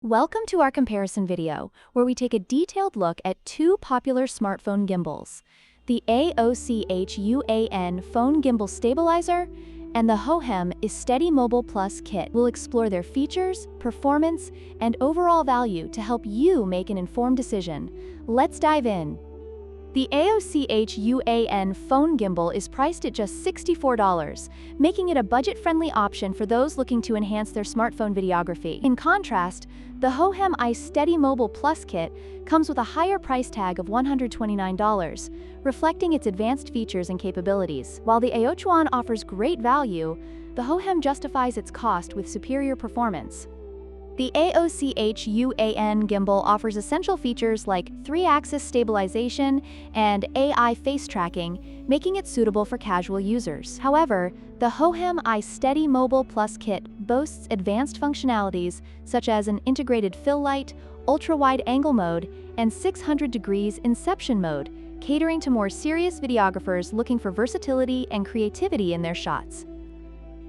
Welcome to our comparison video, where we take a detailed look at two popular smartphone gimbals, the Aochuan Phone Gimbal Stabilizer and the Hohem iSteady Mobile Plus Kit. We'll explore their features, performance, and overall value to help you make an informed decision. Let's dive in. The Aochuan phone gimbal is priced at just $64, making it a budget-friendly option for those looking to enhance their smartphone videography. In contrast, the Hohem iSteady Mobile Plus Kit comes with a higher price tag of $129, reflecting its advanced features and capabilities. While the Aochuan offers great value, the Hohem justifies its cost with superior performance. The Aochuan gimbal offers essential features like 3-axis stabilization and AI face tracking, making it suitable for casual users. However, the Hohem iSteady Mobile Plus Kit boasts advanced functionalities such as an integrated fill light, ultra-wide angle mode, and 600 degrees inception mode, catering to more serious videographers looking for versatility and creativity in their shots.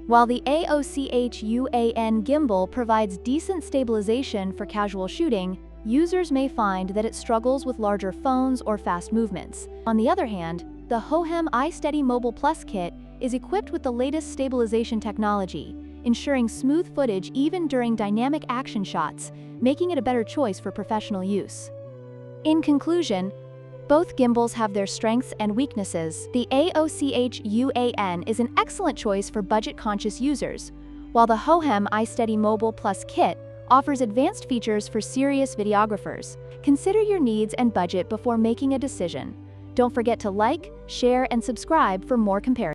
While the Aochuan gimbal provides decent stabilization for casual shooting, users may find that it struggles with larger phones or fast movements. On the other hand, the Hohem iSteady Mobile Plus Kit is equipped with the latest stabilization technology, ensuring smooth footage even during dynamic action shots, making it a better choice for professional use. In conclusion, both gimbals have their strengths and weaknesses. The Aochuan is an excellent choice for budget-conscious users, while the Hohem iSteady Mobile Plus Kit offers advanced features for serious videographers. Consider your needs and budget before making a decision. Don't forget to like, share, and subscribe for more comparisons.